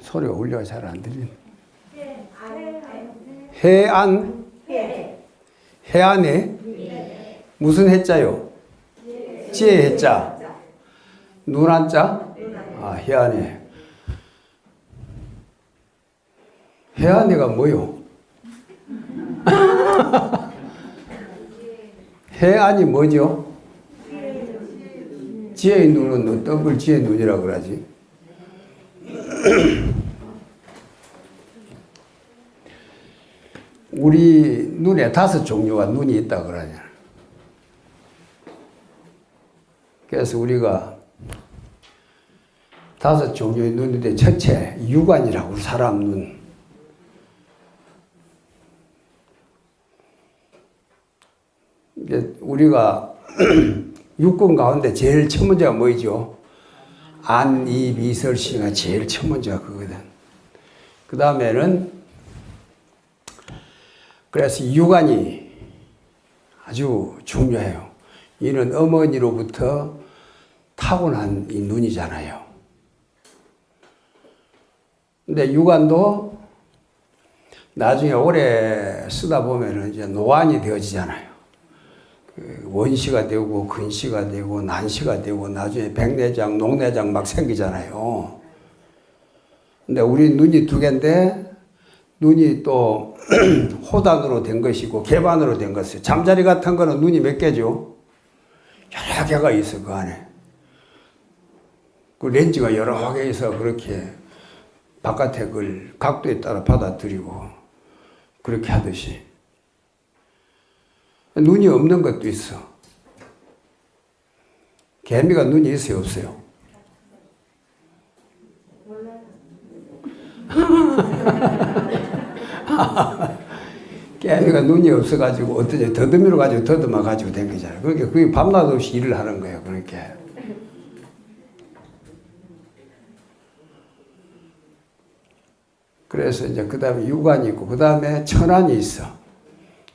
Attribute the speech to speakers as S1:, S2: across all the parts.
S1: 소리가 울려가 잘 안 들리네. 해안? 해안에? 무슨 해자요? 지혜 해자. 눈 한자? 아, 해안에. 해안에가 뭐요? 해안이 뭐죠? 지혜의 눈은 어떤 걸 지혜의 눈이라고 그러지? 우리 눈에 5종류가 눈이 있다고 그러잖아. 그래서 우리가 5종류의 눈인데 첫째 육안이라고 사람 눈. 우리가 육군 가운데 제일 첫 번째가 뭐죠? 안, 입, 이설, 시가 제일 첫 번째가 그거거든. 그 다음에는 그래서 육안이 아주 중요해요. 이는 어머니로부터 타고난 이 눈이잖아요. 근데 육안도 나중에 오래 쓰다 보면은 이제 노안이 되어지잖아요. 원시가 되고 근시가 되고 난시가 되고 나중에 백내장, 녹내장 막 생기잖아요. 근데 우리 눈이 2개인데 눈이 또 호단으로 된 것이고 개반으로 된 것이에요. 잠자리 같은 거는 눈이 몇 개죠? 여러 개가 있어 그 안에. 그 렌즈가 여러 개 있어 그렇게 바깥에 그 각도에 따라 받아들이고 그렇게 하듯이. 눈이 없는 것도 있어. 개미가 눈이 있어요, 없어요? 개미가 눈이 없어가지고 어떠지? 더듬이로 가지고 더듬어 가지고 된 거잖아요. 그렇게 그게 밤낮 없이 일을 하는 거예요, 그렇게. 그래서 이제 그 다음에 육안이 있고, 그 다음에 천안이 있어.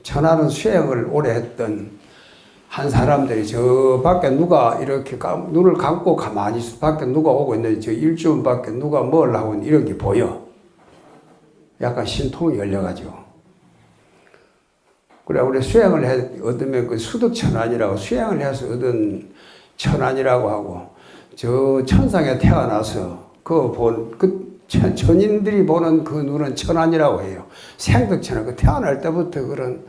S1: 천안은 수행을 오래 했던 한 사람들이 저 밖에 누가 이렇게 눈을 감고 가만히 있어. 밖에 누가 오고 있는데 저 일주일 밖에 누가 뭘 하고 있는 이런 게 보여. 약간 신통이 열려가지고. 그래, 우리 수행을 얻으면 그 수득천안이라고 수행을 해서 얻은 천안이라고 하고, 저 천상에 태어나서 천인들이 보는 그 눈은 천안이라고 해요. 생득천안. 그 태어날 때부터 그런,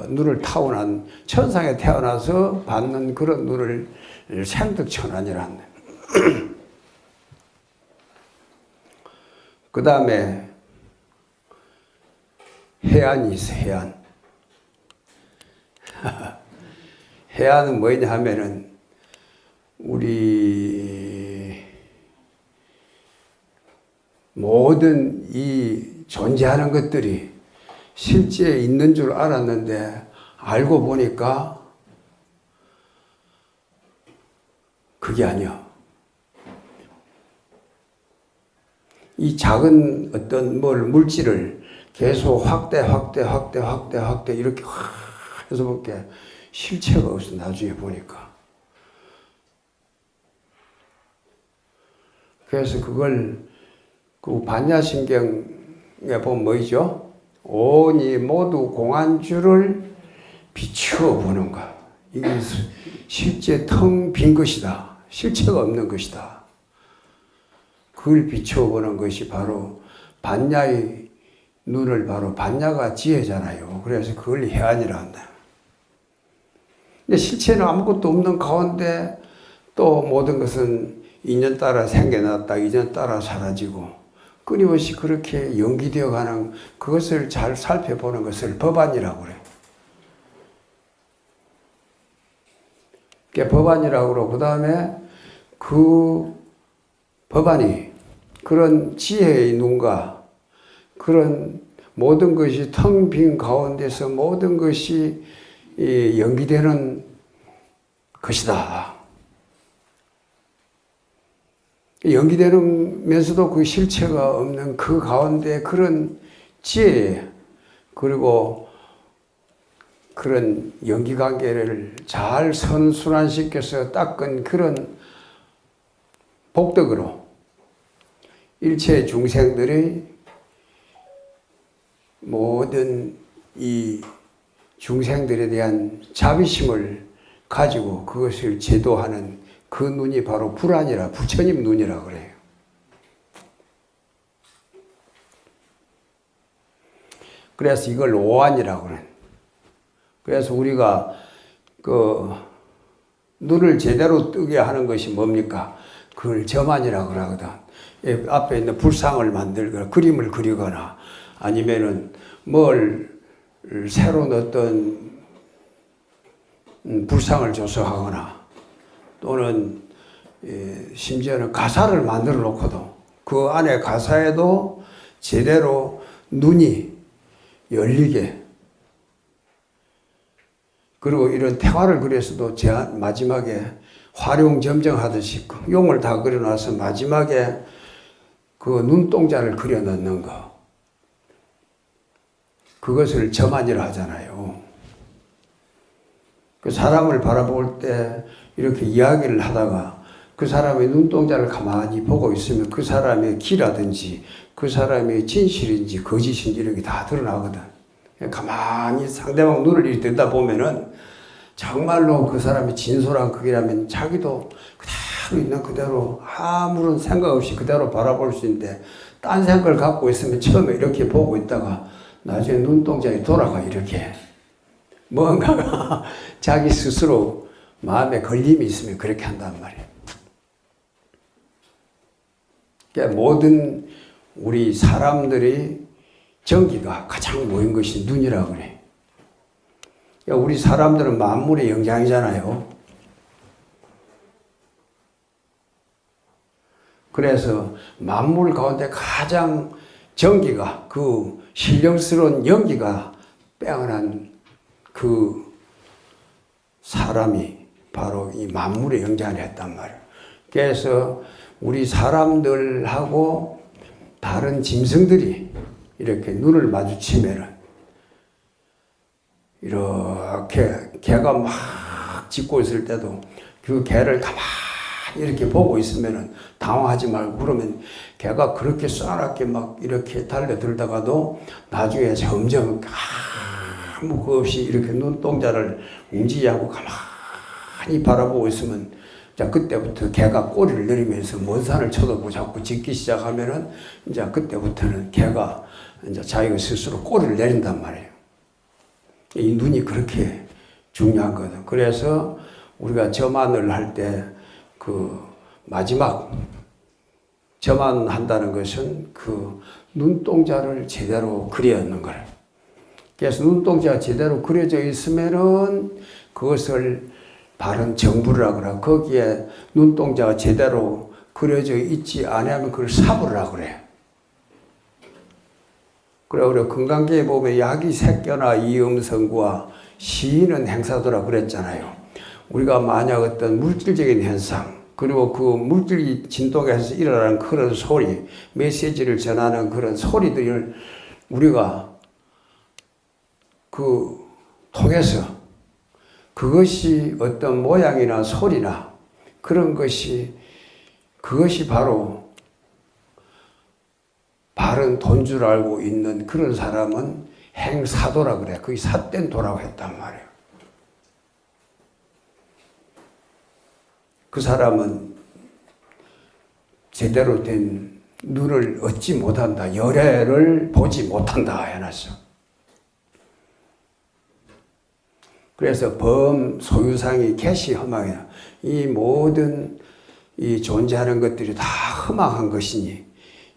S1: 눈을 타고난, 천상에 태어나서 받는 그런 눈을 생득천안이란다. 그 다음에 해안이 있어, 해안. 해안은 뭐냐 하면은, 우리 모든 이 존재하는 것들이 실제 있는 줄 알았는데 알고 보니까 그게 아니야. 이 작은 어떤 물질을 계속 확대 이렇게 해서 볼게 실체가 없어. 나중에 보니까. 그래서 그걸 그 반야신경에 보면 뭐죠? 온이 모두 공안주를 비추어 보는 것. 이게 실제 텅 빈 것이다. 실체가 없는 것이다. 그걸 비추어 보는 것이 바로 반야의 눈을 바로 반야가 지혜잖아요. 그래서 그걸 해안이라 한다. 근데 실체는 아무것도 없는 가운데 또 모든 것은 인연 따라 생겨났다. 인연 따라 사라지고 끊임없이 그렇게 연기되어 가는 그것을 잘 살펴보는 것을 법안이라고 그래요. 그게 법안이라고 그러고, 그 다음에 그 법안이 그런 지혜의 눈과 그런 모든 것이 텅 빈 가운데서 모든 것이 연기되는 것이다. 연기되면서도 그 실체가 없는 그 가운데 그런 지혜, 그리고 그런 연기관계를 잘 선순환시켜서 닦은 그런 복덕으로 일체 중생들의 모든 이 중생들에 대한 자비심을 가지고 그것을 제도하는 그 눈이 바로 불안이라 부처님 눈이라 그래요. 그래서 이걸 오안이라고 그래요. 그래서 우리가 그 눈을 제대로 뜨게 하는 것이 뭡니까? 그걸 점안이라고 그러거든. 앞에 있는 불상을 만들거나 그림을 그리거나 아니면은 뭘 새로운 어떤 불상을 조성하거나 또는 심지어는 가사를 만들어 놓고도 그 안에 가사에도 제대로 눈이 열리게 그리고 이런 태화를 그려서도 마지막에 활용점정하듯이 용을 다 그려놔서 마지막에 그 눈동자를 그려 넣는 거 그것을 점안이라 하잖아요. 그 사람을 바라볼 때 이렇게 이야기를 하다가 그 사람의 눈동자를 가만히 보고 있으면 그 사람의 기라든지 그 사람의 진실인지 거짓인지 이런 게 다 드러나거든. 가만히 상대방 눈을 이렇게 들다 보면은 정말로 그 사람이 진솔한 그게라면 자기도 그대로 있는 그대로 아무런 생각 없이 그대로 바라볼 수 있는데 딴 생각을 갖고 있으면 처음에 이렇게 보고 있다가 나중에 눈동자에 돌아가 이렇게 뭔가가 자기 스스로 마음에 걸림이 있으면 그렇게 한단 말이에요. 그러니까 모든 우리 사람들이 전기가 가장 모인 것이 눈이라고 그래. 그러니까 우리 사람들은 만물의 영장이잖아요. 그래서 만물 가운데 가장 전기가 그 신령스러운 연기가 빼어난 그 사람이 바로 이 만물의 영장을 했단 말이에요. 그래서 우리 사람들하고 다른 짐승들이 이렇게 눈을 마주치면은 이렇게 개가 막 짖고 있을 때도 그 개를 가만히 이렇게 보고 있으면은 당황하지 말고 그러면 개가 그렇게 싸납게 막 이렇게 달려들다가도 나중에 점점 아무 거 없이 이렇게 눈동자를 움직이지 않고 가만히 바라보고 있으면 자 그때부터 개가 꼬리를 내리면서 먼 산을 쳐다보고 자꾸 짖기 시작하면은 이제 그때부터는 개가 이제 자기가 스스로 꼬리를 내린단 말이에요. 이 눈이 그렇게 중요한 거든. 그래서 우리가 점안을 할 때 그 마지막 점안한다는 것은 그 눈동자를 제대로 그려놓는 거예요. 그래서 눈동자가 제대로 그려져 있으면은 그것을 바른 정부라 그래. 거기에 눈동자가 제대로 그려져 있지 않으면 그걸 사부라 그래. 그래 우리 건강계에 보면 약이 새겨나 이음성구와 시인은 행사도라 그랬잖아요. 우리가 만약 어떤 물질적인 현상 그리고 그 물질이 진동에서 일어나는 그런 소리, 메시지를 전하는 그런 소리들을 우리가 그 통해서 그것이 어떤 모양이나 소리나 그런 것이 그것이 바로 바른 돈 줄 알고 있는 그런 사람은 행사도라 그래. 그게 삿된 도라고 했단 말이에요. 그 사람은 제대로 된 눈을 얻지 못한다. 열애를 보지 못한다 해놨어. 그래서 범 소유상이 개시 험하냐. 이 모든 이 존재하는 것들이 다 험악한 것이니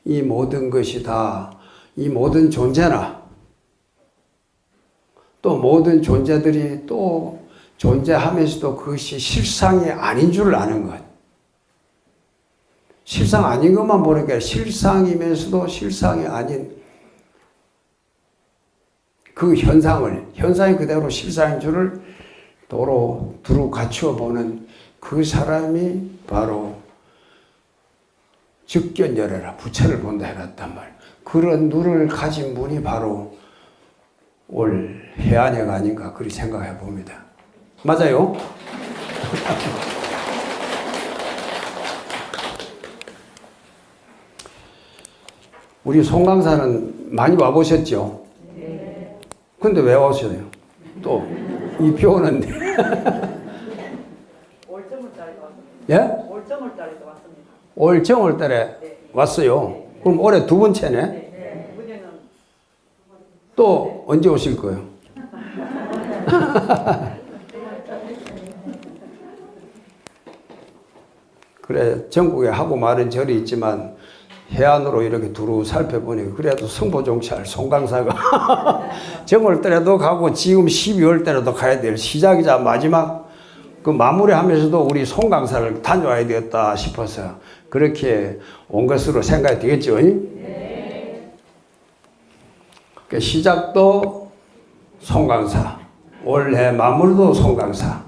S1: 이 모든 것이 다 이 모든 존재나 또 모든 존재들이 또 존재하면서도 그것이 실상이 아닌 줄 아는 것. 실상 아닌 것만 보는 게 아니라 실상이면서도 실상이 아닌 그 현상이 그대로 실상인 줄을 두루 갖추어 보는 그 사람이 바로 즉견열애라 부처를 본다 해놨단 말이에요. 그런 눈을 가진 분이 바로 올 해안해가 아닌가 그렇게 생각해 봅니다. 맞아요? 우리 송강사는 많이 와보셨죠? 네. 근데 왜 오셔요? 또, 이 비 오는데.
S2: 올 정월달에도 왔습니다.
S1: 예?
S2: 올 정월달에도 왔습니다.
S1: 올 정월달에
S2: 네.
S1: 왔어요. 그럼 올해 두 번째네?
S2: 네. 이번에는
S1: 또 언제 오실 거예요? 그래, 전국에 하고 많은 절이 있지만 해안으로 이렇게 두루 살펴보니 그래도 성보종찰 송강사가 정월달에도 가고 지금 12월 달에도 가야 될 시작이자 마지막 그 마무리하면서도 우리 송강사를 다녀와야 되겠다 싶어서 그렇게 온 것으로 생각이 되겠죠. 네. 그 시작도 송강사, 올해 마무리도 송강사.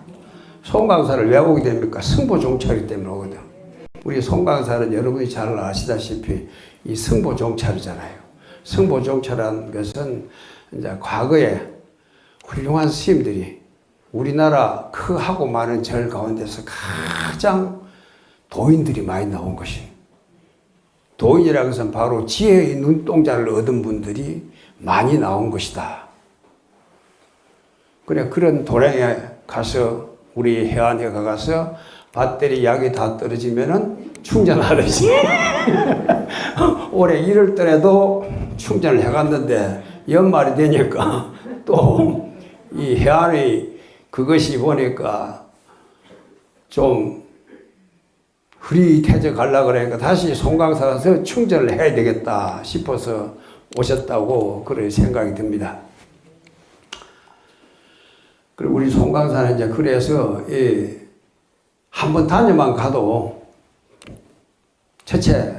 S1: 송강사를 왜 오게 됩니까? 승보종찰이기 때문에 오거든. 우리 송강사는 여러분이 잘 아시다시피 이 승보종찰이잖아요. 승보종찰한 것은 이제 과거에 훌륭한 스님들이 우리나라 크하고 많은 절 가운데서 가장 도인들이 많이 나온 것이. 도인이라는 것은 바로 지혜의 눈동자를 얻은 분들이 많이 나온 것이다. 그래, 그런 도량에 가서 우리 해안에 가서 배터리 약이 다 떨어지면은 충전하듯이 올해 1월달에도 충전을 해갔는데 연말이 되니까 또 이 해안의 그것이 보니까 좀 흐릿해져 가려고 그러니까 다시 송강사 가서 충전을 해야 되겠다 싶어서 오셨다고 그런 생각이 듭니다. 그리고 우리 송강사는 이제 그래서 한번 다녀만 가도 첫째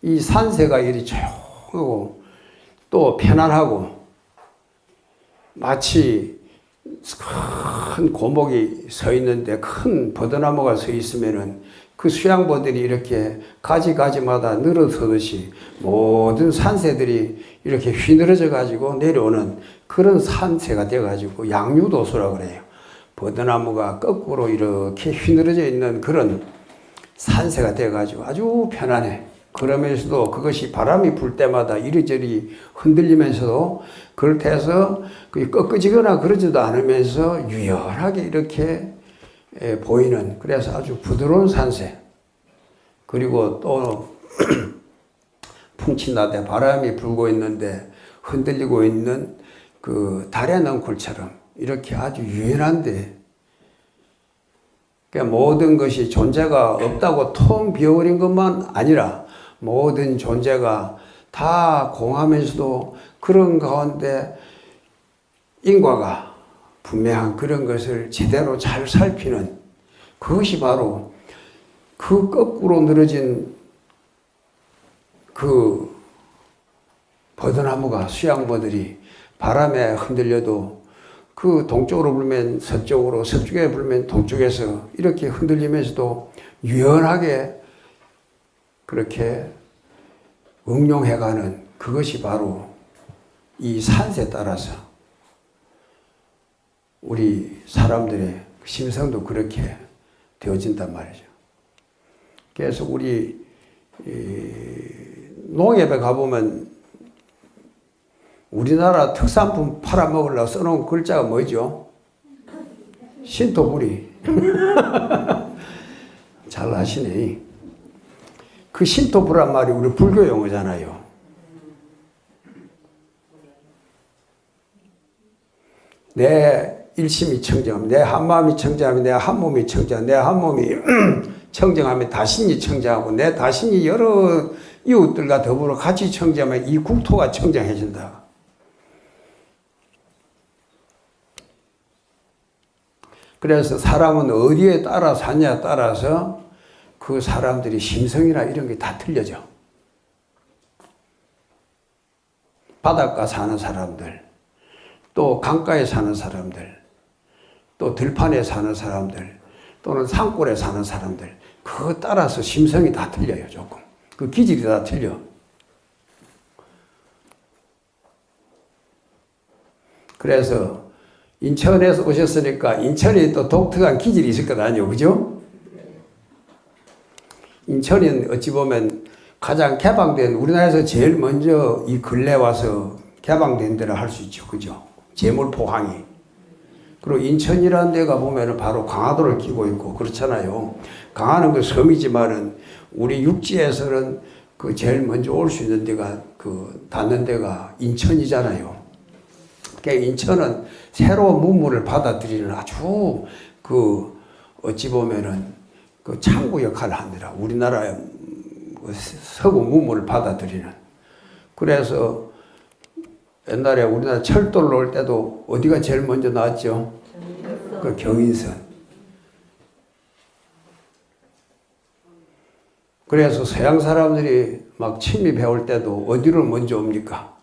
S1: 이 산세가 이리 조용하고 또 편안하고 마치 큰 고목이 서 있는데 큰 버드나무가 서 있으면은 그 수양보들이 이렇게 가지가지마다 늘어서듯이 모든 산세들이 이렇게 휘늘어져 가지고 내려오는 그런 산세가 돼 가지고 양유도수라 그래요. 버드나무가 거꾸로 이렇게 휘늘어져 있는 그런 산세가 돼 가지고 아주 편안해. 그러면서도 그것이 바람이 불 때마다 이리저리 흔들리면서도 그렇게 해서 꺾어지거나 그러지도 않으면서 유연하게 이렇게 보이는 그래서 아주 부드러운 산세. 그리고 또 풍치나대 바람이 불고 있는데 흔들리고 있는 그 달의 넝쿨처럼 이렇게 아주 유연한데 그러니까 모든 것이 존재가 없다고 텅 비어버린 것만 아니라 모든 존재가 다 공하면서도 그런 가운데 인과가 분명한 그런 것을 제대로 잘 살피는 그것이 바로 그 거꾸로 늘어진 그 버드나무가 수양버들이 바람에 흔들려도 그 동쪽으로 불면 서쪽으로 서쪽에 불면 동쪽에서 이렇게 흔들리면서도 유연하게 그렇게 응용해가는 그것이 바로 이 산세에 따라서 우리 사람들의 심성도 그렇게 되어진단 말이죠. 그래서 우리 농협에 가보면 우리나라 특산품 팔아먹으려고 써놓은 글자가 뭐죠? 신토부리. 잘 아시네. 그 신토부란 말이 우리 불교 용어잖아요. 내 일심이 청정하면, 내 한마음이 청정하면 내 한몸이 청정하고, 내 한몸이 청정하면 다신이 청정하고, 내 다신이 여러 이웃들과 더불어 같이 청정하면 이 국토가 청정해진다. 그래서 사람은 어디에 따라 사냐에 따라서 그 사람들이 심성이나 이런 게 다 틀려져. 바닷가 사는 사람들, 또 강가에 사는 사람들, 또 들판에 사는 사람들, 또는 산골에 사는 사람들, 그거 따라서 심성이 다 틀려요, 조금. 그 기질이 다 틀려. 그래서 인천에서 오셨으니까 인천이 또 독특한 기질이 있을 것 아니에요, 그죠? 인천은 어찌 보면 가장 개방된, 우리나라에서 제일 먼저 이 근래 와서 개방된 데라 할 수 있죠. 그죠? 제물포항이. 그리고 인천이라는 데가 보면은 바로 강화도를 끼고 있고 그렇잖아요. 강화는 그 섬이지만은 우리 육지에서는 그 제일 먼저 올 수 있는 데가 그 닿는 데가 인천이잖아요. 그러니까 인천은 새로운 문물을 받아들이는 아주 그 어찌 보면은 그 창구 역할을 하느라 우리나라의 서구 문물을 받아들이는. 그래서 옛날에 우리나라 철도를 올 때도 어디가 제일 먼저 나왔죠? 그 경인선. 그래서 서양 사람들이 막 침입해 올 때도 어디로 먼저 옵니까?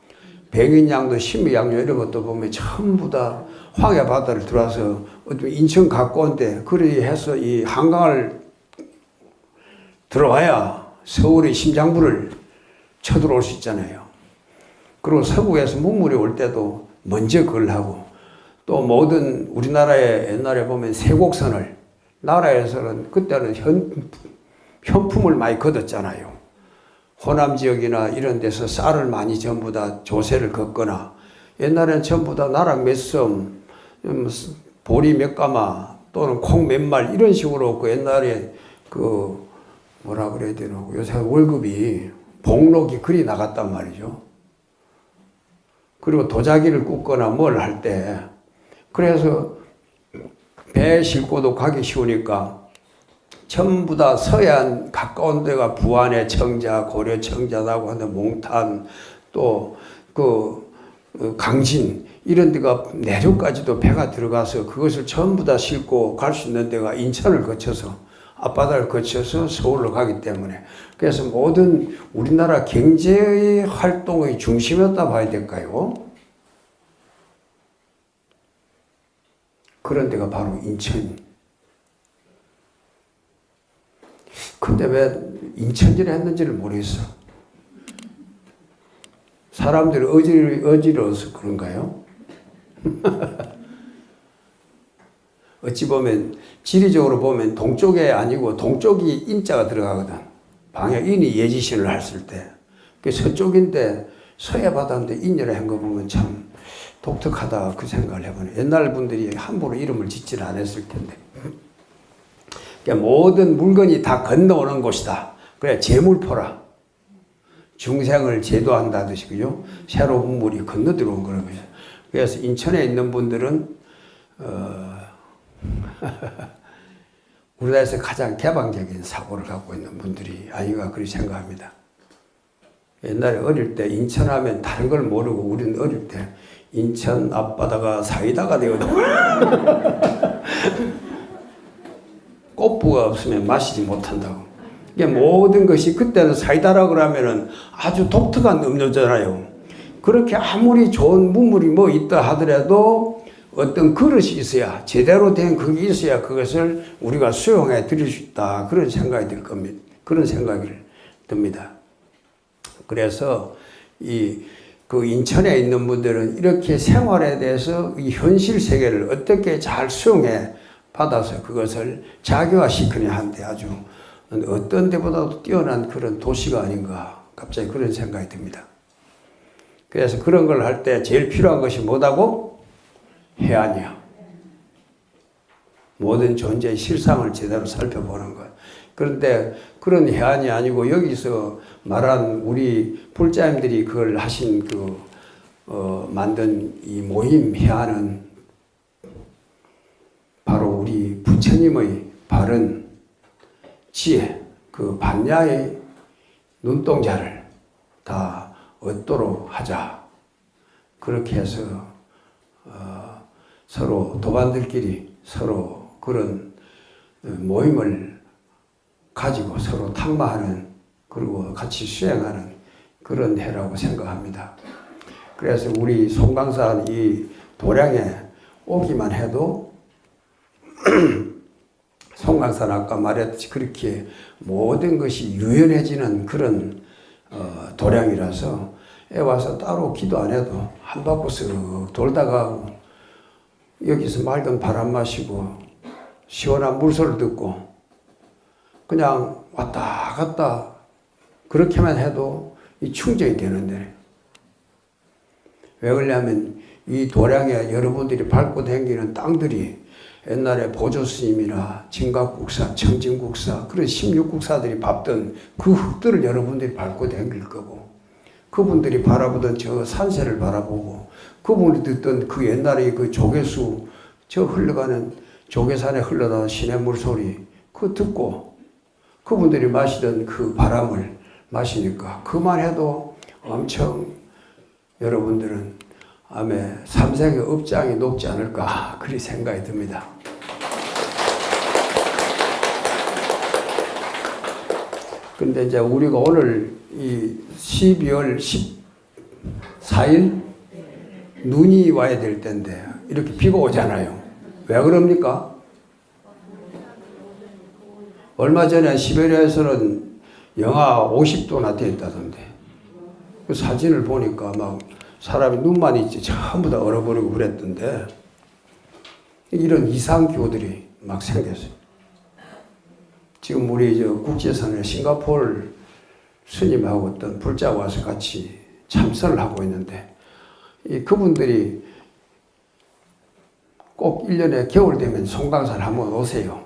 S1: 백인양도 심의양요 이런 것도 보면 전부 다 황해 바다를 들어와서 인천 가까운데 그리 해서 이 한강을 들어와야 서울의 심장부를 쳐들어올 수 있잖아요. 그리고 서구에서 문물이 올 때도 먼저 그걸 하고 또 모든 우리나라에 옛날에 보면 세곡선을 나라에서는 그때는 현품을 많이 걷었잖아요. 호남 지역이나 이런 데서 쌀을 많이 전부 다 조세를 걷거나 옛날엔 전부 다 나락 몇 섬, 보리 몇 가마 또는 콩 몇 말 이런 식으로 그 옛날에 그 뭐라 그래야 되나 요새 월급이 복록이 그리 나갔단 말이죠. 그리고 도자기를 굽거나 뭘 할 때 그래서 배 싣고도 가기 쉬우니까 전부 다 서해안 가까운 데가 부안의 청자, 고려 청자라고 하는 몽탄 또 그 강진 이런 데가 내륙까지도 배가 들어가서 그것을 전부 다 싣고 갈 수 있는 데가 인천을 거쳐서 앞바다를 거쳐서 서울로 가기 때문에 그래서 모든 우리나라 경제 활동의 중심이었다 봐야 될까요? 그런 데가 바로 인천. 근데 왜 인천지를 했는지를 모르겠어. 사람들이 어지러워서 그런가요? 어찌 보면 지리적으로 보면 동쪽에 아니고 동쪽이 인자가 들어가거든. 방역인이 예지신을 했을 때. 그 서쪽인데 서해 바다인데 인연을 한 거 보면 참 독특하다 그 생각을 해보네. 옛날 분들이 함부로 이름을 짓지는 않았을 텐데. 그러니까 모든 물건이 다 건너오는 곳이다. 그래 제물포라. 중생을 제도한다듯이 그죠? 새로운 물이 건너 들어온 거라고. 그래서 인천에 있는 분들은 우리나라에서 가장 개방적인 사고를 갖고 있는 분들이 아닌가 그렇게 생각합니다. 옛날에 어릴 때 인천하면 다른 걸 모르고 우리는 어릴 때 인천 앞바다가 사이다가 되거든. 꽃부가 없으면 마시지 못한다고. 이게 모든 것이 그때는 사이다라고 그러면은 아주 독특한 음료잖아요. 그렇게 아무리 좋은 문물이 뭐 있다 하더라도 어떤 그릇이 있어야 제대로 된 그게 있어야 그것을 우리가 수용해 드릴 수 있다. 그런 생각이 들 겁니다. 그런 생각이 듭니다. 그래서 그 인천에 있는 분들은 이렇게 생활에 대해서 이 현실 세계를 어떻게 잘 수용해 받아서 그것을 자기화시키려 하는데 아주 어떤 데보다도 뛰어난 그런 도시가 아닌가 갑자기 그런 생각이 듭니다. 그래서 그런 걸 할 때 제일 필요한 것이 뭐다고? 해안이야. 모든 존재의 실상을 제대로 살펴보는 것. 그런데 그런 해안이 아니고 여기서 말한 우리 불자님들이 그걸 하신 만든 이 모임 해안은 바로 우리 부처님의 바른 지혜, 그 반야의 눈동자를 다 얻도록 하자. 그렇게 해서 서로 도반들끼리 서로 그런 모임을 가지고 서로 탁마하는 그리고 같이 수행하는 그런 해라고 생각합니다. 그래서 우리 송강산 이 도량에 오기만 해도 송강산 아까 말했듯이 그렇게 모든 것이 유연해지는 그런 도량이라서 애 와서 따로 기도 안 해도 한 바퀴 쓱 돌다가 여기서 맑은 바람 마시고 시원한 물소리 듣고 그냥 왔다 갔다 그렇게만 해도 이 충전이 되는데. 왜 그러냐면 이 도량에 여러분들이 밟고 다니는 땅들이 옛날에 보조스님이나 진각국사, 청진국사 그런 16국사들이 밟던 그 흙들을 여러분들이 밟고 다닐 거고 그분들이 바라보던 저 산세를 바라보고 그분이 듣던 그 옛날에 그 조개수 저 흘러가는 조개산에 흘러나온 시냇물 소리 그거 듣고 그분들이 마시던 그 바람을 마시니까 그만 해도 엄청 여러분들은 아멘 삼색의 업장이 높지 않을까 그리 생각이 듭니다. 근데 이제 우리가 오늘 이 12월 14일 눈이 와야 될 때인데 이렇게 비가 오잖아요. 왜 그럽니까? 얼마 전에 시베리아에서는 영하 50도 나타났다던데 그 사진을 보니까 막 사람이 눈만 있지 전부 다 얼어버리고 그랬던데 이런 이상기후들이 막 생겼어요. 지금 우리 저 국제선에 싱가포르 스님하고 어떤 불자가 와서 같이 참선을 하고 있는데 그분들이 꼭 1년에 겨울 되면 송강산 한번 오세요.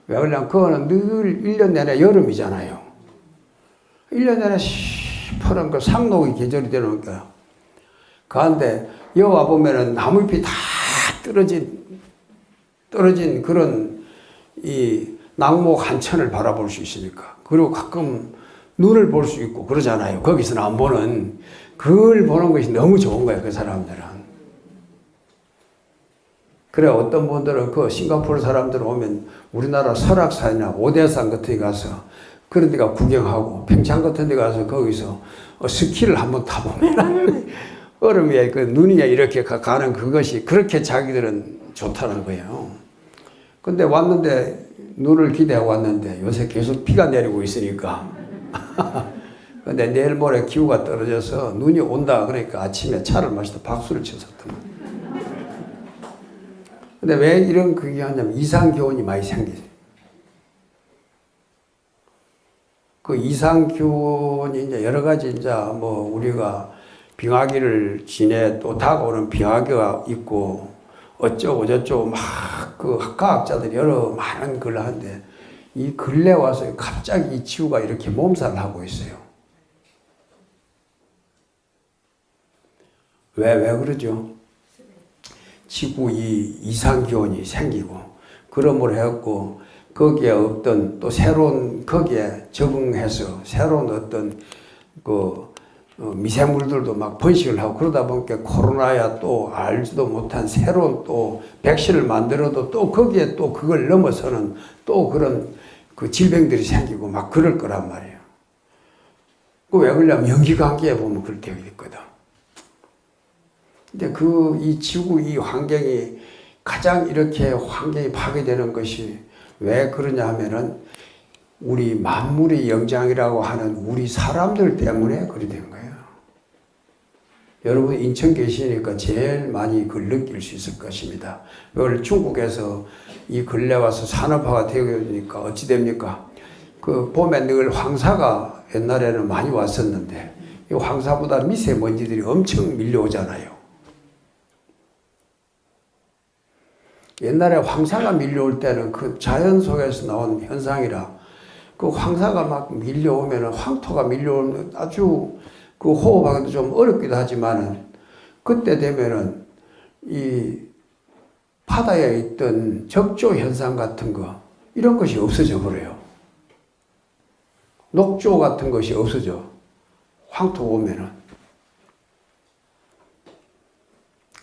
S1: 왜 그러냐면 그거는 늘 1년 내내 여름이잖아요. 1년 내내 시퍼런 그 상록의 계절이 되는 거야. 그런데 여기 와보면은 나무잎이 다 떨어진 그런 이 낙목 한천을 바라볼 수 있으니까. 그리고 가끔 눈을 볼 수 있고 그러잖아요. 거기서는 안 보는 그걸 보는 것이 너무 좋은 거예요. 그 사람들은. 그래 어떤 분들은 그 싱가포르 사람들 오면 우리나라 설악산이나 오대산 같은 데 가서 그런 데가 구경하고 평창 같은 데 가서 거기서 스키를 한번 타보면 얼음 위에 그 눈이 이렇게 가는 그것이 그렇게 자기들은 좋다는 거예요. 근데 왔는데 눈을 기대하고 왔는데 요새 계속 비가 내리고 있으니까 근데 내일 모레 기후가 떨어져서 눈이 온다 그러니까 아침에 차를 마시다 박수를 쳤었더만. 근데 왜 이런 그게 하냐면 이상기온이 많이 생기죠. 그 이상기온이 이제 여러 가지 이제 뭐 우리가 빙하기를 지내 또 다가오는 빙하기가 있고 어쩌고 저쩌고 막 그 과학자들이 여러 많은 걸 하는데 이 근래 와서 갑자기 이 지구가 이렇게 몸살을 하고 있어요. 왜 그러죠? 지구 이 이상기온이 생기고 그러므로 해갖고 거기에 어떤 또 새로운 거기에 적응해서 새로운 어떤 그 미생물들도 막 번식을 하고 그러다 보니까 코로나야 또 알지도 못한 새로운 또 백신을 만들어도 또 거기에 또 그걸 넘어서는 또 그런 그 질병들이 생기고 막 그럴 거란 말이에요. 그 왜 그러냐면 연기관계에 보면 그렇게 되어 있거든. 근데 이 지구 이 환경이 가장 이렇게 환경이 파괴되는 것이 왜 그러냐 하면은 우리 만물의 영장이라고 하는 우리 사람들 때문에 그리 된 거예요. 여러분 인천 계시니까 제일 많이 그걸 느낄 수 있을 것입니다. 이걸 중국에서 이 근래 와서 산업화가 되니까 어찌 됩니까? 그 봄에 늘 황사가 옛날에는 많이 왔었는데 이 황사보다 미세먼지들이 엄청 밀려오잖아요. 옛날에 황사가 밀려올 때는 그 자연 속에서 나온 현상이라 그 황사가 막 밀려오면 황토가 밀려오면 아주 그 호흡하기도 좀 어렵기도 하지만은 그때 되면은 이 바다에 있던 적조 현상 같은 거 이런 것이 없어져 버려요. 녹조 같은 것이 없어져. 황토 오면은.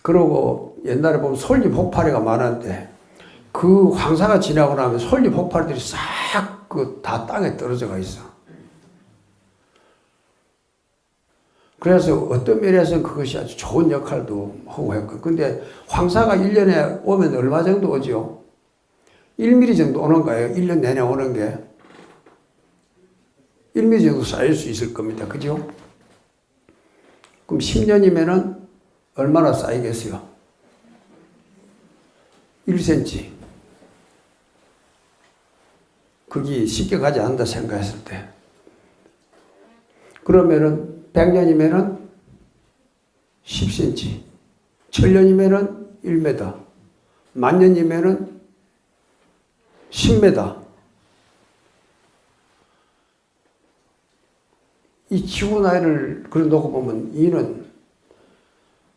S1: 그러고 옛날에 보면 솔잎 폭발이가 많았는데 그 황사가 지나고 나면 솔잎 폭발들이 싹 그 다 땅에 떨어져가 있어. 그래서 어떤 면에서는 그것이 아주 좋은 역할도 하고 했고. 근데 황사가 1년에 오면 얼마 정도 오죠? 1mm 정도 오는 거예요. 1년 내내 오는 게. 1mm 정도 쌓일 수 있을 겁니다. 그죠? 그럼 10년이면은 얼마나 쌓이겠어요? 1cm. 그게 쉽게 가지 않는다 생각했을 때. 그러면은 100년이면은 10cm, 1000년이면은 1m, 10,000년이면은 10m. 이 지구 나이를 그래 놓고 보면 이는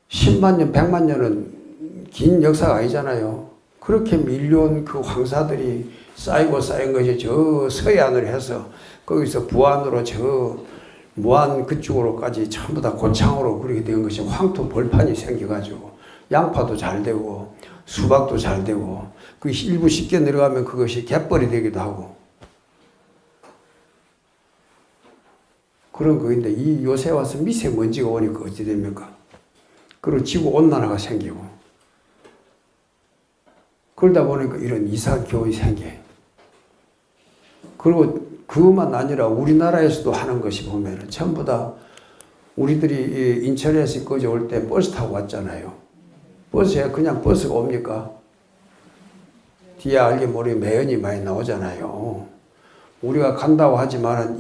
S1: 10만 년, 100만 년은 긴 역사가 아니잖아요. 그렇게 밀려온 그 황사들이 쌓이고 쌓인 것이 저 서해안으로 해서 거기서 부안으로 저 무안 그쪽으로까지 전부 다 고창으로 그렇게 된 것이 황토 벌판이 생겨가지고 양파도 잘 되고 수박도 잘 되고 그 일부 쉽게 내려가면 그것이 갯벌이 되기도 하고 그런 거인데 이 요새 와서 미세먼지가 오니까 어찌 됩니까? 그리고 지구 온난화가 생기고 그러다 보니까 이런 이상 기온이 생겨요. 그리고 그것만 아니라 우리나라에서도 하는 것이 보면은 전부 다 우리들이 인천에서 거기 올 때 버스 타고 왔잖아요. 버스에 그냥 버스가 옵니까? 뒤에 알게 모르게 매연이 많이 나오잖아요. 우리가 간다고 하지만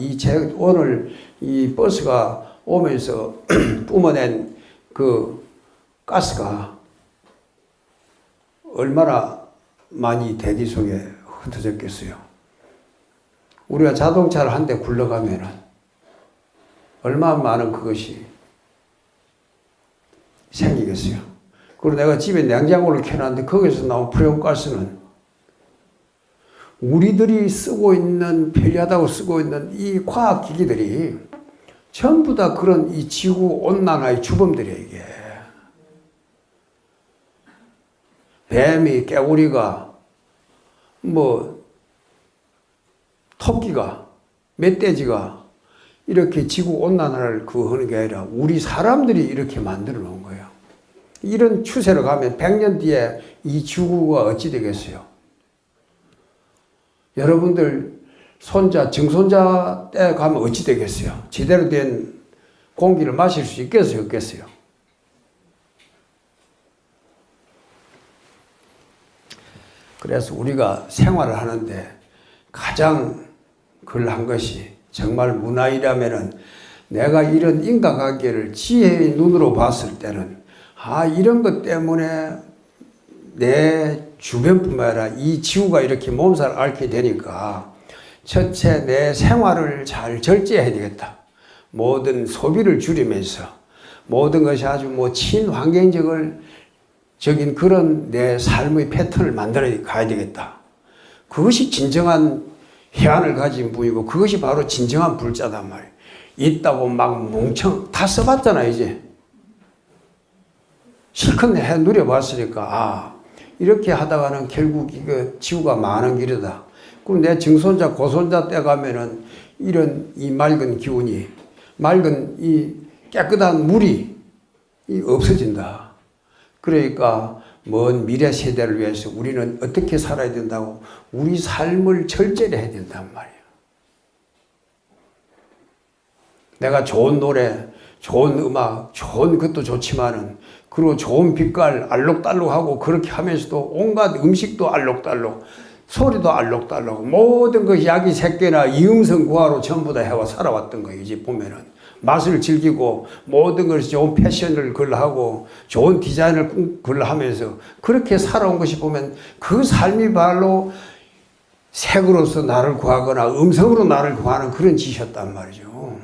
S1: 오늘 이 버스가 오면서 뿜어낸 그 가스가 얼마나 많이 대기 속에 흩어졌겠어요. 우리가 자동차를 한 대 굴러가면은 얼마나 많은 그것이 생기겠어요. 그리고 내가 집에 냉장고를 켜놨는데 거기서 나온 프레온가스는 우리들이 쓰고 있는, 편리하다고 쓰고 있는 이 과학기기들이 전부 다 그런 이 지구 온난화의 주범들이에요, 이게. 뱀이, 깨구리가, 토끼가, 멧돼지가 이렇게 지구 온난화를 하는 게 아니라 우리 사람들이 이렇게 만들어 놓은 거예요. 이런 추세로 가면 100년 뒤에 이 지구가 어찌 되겠어요? 여러분들 손자, 증손자 때 가면 어찌 되겠어요? 제대로 된 공기를 마실 수 있겠어요? 없겠어요? 그래서 우리가 생활을 하는데 가장 그걸 것이 정말 문화이라면은 내가 이런 인과관계를 지혜의 눈으로 봤을 때는 이런 것 때문에 내 주변뿐만 아니라 이 지구가 이렇게 몸살을 앓게 되니까 첫째 내 생활을 잘 절제해야 되겠다. 모든 소비를 줄이면서 모든 것이 아주 친환경적인 그런 내 삶의 패턴을 만들어 가야 되겠다. 그것이 진정한 해안을 가진 분이고 그것이 바로 진정한 불자단 말이에요. 있다고 막 뭉청 다 써봤잖아 이제. 실컷 해 누려봤으니까 이렇게 하다가는 결국 이거 지구가 망하는 길이다. 그럼 내 증손자 고손자 때 가면은 이런 이 맑은 기운이 맑은 이 깨끗한 물이 없어진다. 그러니까 먼 미래 세대를 위해서 우리는 어떻게 살아야 된다고 우리 삶을 절제를 해야 된단 말이에요. 내가 좋은 노래, 좋은 음악, 좋은 것도 좋지만은 그리고 좋은 빛깔 알록달록하고 그렇게 하면서도 온갖 음식도 알록달록, 소리도 알록달록, 모든 그 야기 새끼나 이음성 구하로 전부 다 해와 살아왔던 거예요. 이제 보면은 맛을 즐기고 모든 것을 좋은 패션을 하고 좋은 디자인을 하면서 그렇게 살아온 것이 보면 그 삶이 바로 색으로서 나를 구하거나 음성으로 나를 구하는 그런 짓이었단 말이죠.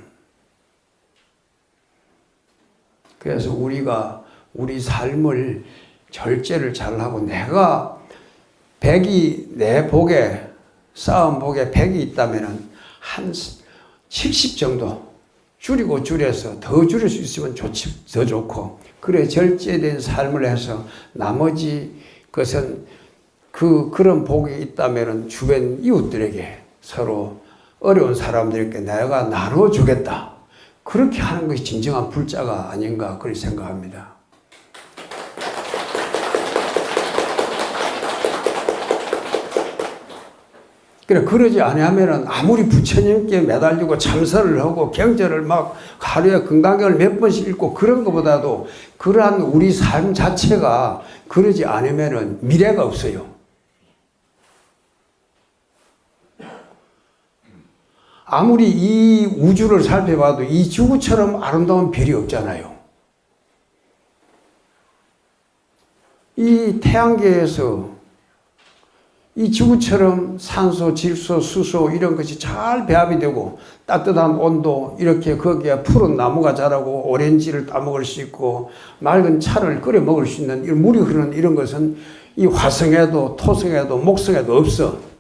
S1: 그래서 우리가 우리 삶을 절제를 잘하고 내가 내 복에 쌓은 복에 100이 있다면 한 70 정도 줄여서 더 줄일 수 있으면 더 좋고 그래 절제된 삶을 해서 나머지 것은 그런 복이 있다면 주변 이웃들에게 서로 어려운 사람들에게 내가 나눠주겠다. 그렇게 하는 것이 진정한 불자가 아닌가 그렇게 생각합니다. 그래, 그러지 않으면은 아무리 부처님께 매달리고 참선을 하고 경전을 막 하루에 금강경을 몇 번씩 읽고 그런 것보다도 그러한 우리 삶 자체가 그러지 않으면은 미래가 없어요. 아무리 이 우주를 살펴봐도 이 지구처럼 아름다운 별이 없잖아요. 이 태양계에서 이 지구처럼 산소, 질소, 수소 이런 것이 잘 배합이 되고 따뜻한 온도 이렇게 거기에 푸른 나무가 자라고 오렌지를 따먹을 수 있고 맑은 차를 끓여 먹을 수 있는 이런 물이 흐르는 이런 것은 이 화성에도 토성에도 목성에도 없어.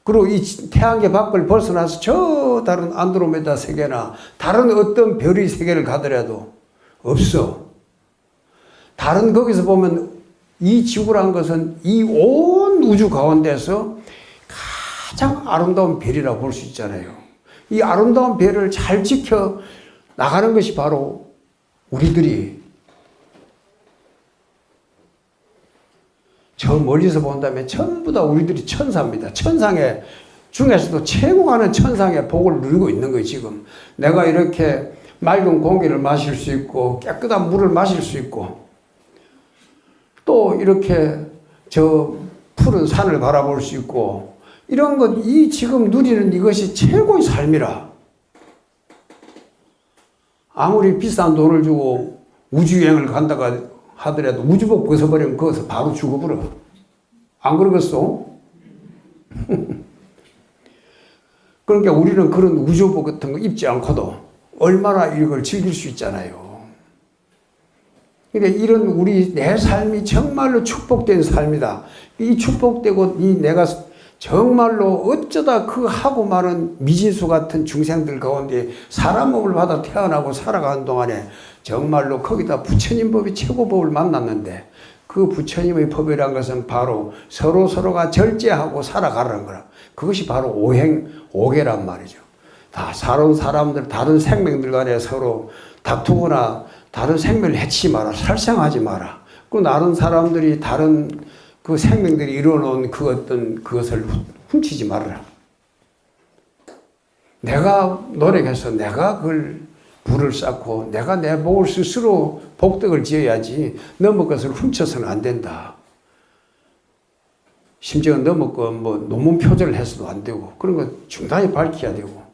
S1: 그리고 이 태양계 밖을 벗어나서 저 다른 안드로메다 세계나 다른 어떤 별의 세계를 가더라도 없어. 다른 거기서 보면 이 지구란 것은 이 온 우주 가운데서 가장 아름다운 별이라고 볼 수 있잖아요. 이 아름다운 별을 잘 지켜 나가는 것이 바로 우리들이 저 멀리서 본다면 전부 다 우리들이 천사입니다. 천상의 중에서도 최고가는 천상의 복을 누리고 있는 거예요. 지금 내가 이렇게 맑은 공기를 마실 수 있고 깨끗한 물을 마실 수 있고 또 이렇게 저 푸른 산을 바라볼 수 있고 이런 것, 이 지금 누리는 이것이 최고의 삶이라. 아무리 비싼 돈을 주고 우주여행을 간다가 하더라도 우주복 벗어버리면 거기서 바로 죽어버려. 안 그러겠어? 그러니까 우리는 그런 우주복 같은 거 입지 않고도 얼마나 이걸 즐길 수 있잖아요. 그러니까 이런 우리 내 삶이 정말로 축복된 삶이다. 이 축복되고 이 내가 정말로 어쩌다 그 하고 많은 미진수 같은 중생들 가운데 사람 몸을 받아 태어나고 살아가는 동안에 정말로 거기다 부처님 법이 최고 법을 만났는데 그 부처님의 법이란 것은 바로 서로가 절제하고 살아가라는 거라. 그것이 바로 오계란 말이죠. 다 다른 사람들, 다른 생명들 간에 서로 다투거나 다른 생명을 해치지 마라. 살생하지 마라. 그 다른 사람들이 다른 그 생명들이 이뤄놓은 그 어떤 그것을 훔치지 말아라. 내가 노력해서 내가 그걸 부를 쌓고 내가 내 복을 스스로 복덕을 지어야지 너무 것을 훔쳐서는 안 된다. 심지어 너무 뭐 논문 표절을 해서도 안 되고 그런 거 중단히 밝혀야 되고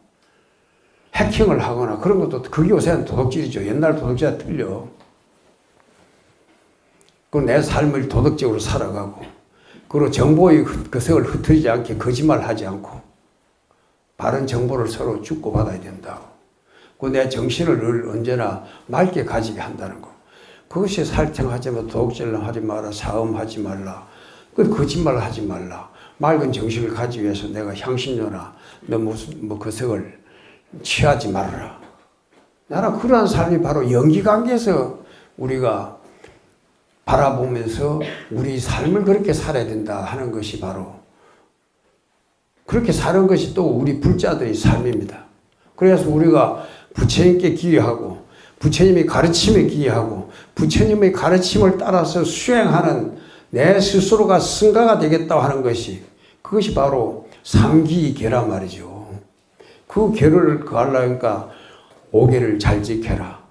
S1: 해킹을 하거나 그런 것도 그게 요새는 도덕질이죠. 옛날 도덕질과 틀려. 그 내 삶을 도덕적으로 살아가고 그리고 정보의 그석을 흩어지지 않게 거짓말하지 않고 바른 정보를 서로 주고받아야 된다. 그 내 정신을 늘 언제나 맑게 가지게 한다는 거. 그것이 살생하지 마, 도둑질 하지 마라, 사음하지 말라, 그 거짓말 하지 말라. 맑은 정신을 가지기 위해서 내가 향신료나 너 무슨 뭐 그석을 취하지 말아라. 나는 그러한 삶이 바로 연기관계에서 우리가 바라보면서 우리 삶을 그렇게 살아야 된다 하는 것이 바로 그렇게 사는 것이 또 우리 불자들의 삶입니다. 그래서 우리가 부처님께 기여하고 부처님의 가르침에 기여하고 부처님의 가르침을 따라서 수행하는 내 스스로가 승가가 되겠다고 하는 것이 그것이 바로 삼기계란 말이죠. 그 계를 가하려니까 오계를 잘 지켜라.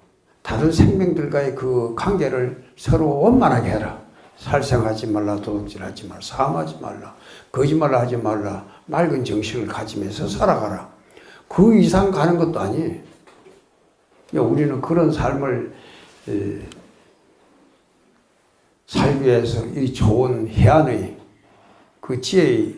S1: 다른 생명들과의 그 관계를 서로 원만하게 해라. 살생하지 말라, 도둑질하지 말라, 사함하지 말라, 거짓말 하지 말라, 맑은 정신을 가지면서 살아가라. 그 이상 가는 것도 아니에요. 우리는 그런 삶을 살기 위해서 이 좋은 해안의 그 지혜의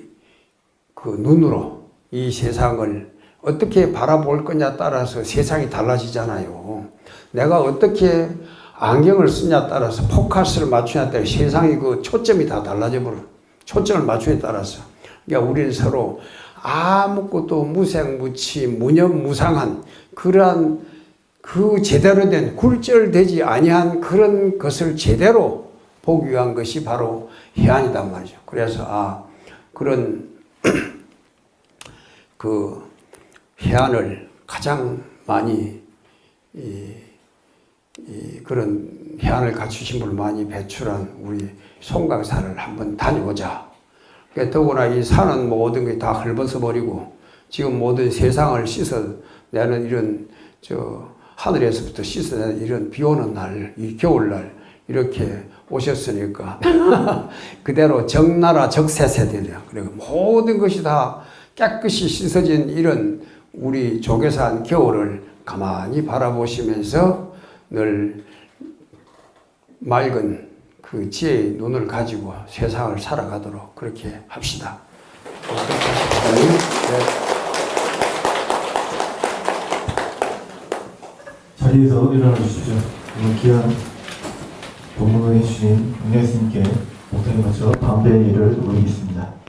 S1: 그 눈으로 이 세상을 어떻게 바라볼 거냐 따라서 세상이 달라지잖아요. 내가 어떻게 안경을 쓰냐 따라서 포커스를 맞추냐에 따라 세상의 그 초점이 다 달라져 버려. 초점을 맞추냐에 따라서. 그러니까 우리는 서로 아무것도 무생무치 무념무상한 그러한 그 제대로 된 굴절되지 아니한 그런 것을 제대로 보기 위한 것이 바로 해안이단 말이죠. 그래서 그런 그 해안을 가장 많이 그런 해안을 갖추신 분을 많이 배출한 우리 송강산을 한번 다녀오자. 그러니까 더구나 이 산은 모든 게 다 헐벗어 버리고 지금 모든 세상을 씻어내는 이런 하늘에서부터 씻어내는 이런 비 오는 날, 이 겨울날 이렇게 오셨으니까 그대로 적나라 적세세되려. 그리고 모든 것이 다 깨끗이 씻어진 이런 우리 조계산 겨울을 가만히 바라보시면서 늘 맑은 그 지혜의 눈을 가지고 세상을 살아가도록 그렇게 합시다.
S3: 자리에서 일어나 주시죠. 오늘 귀한 본문을 해주신 은혜 스님께 목탁에 맞춰 반배의 예를 올리겠습니다.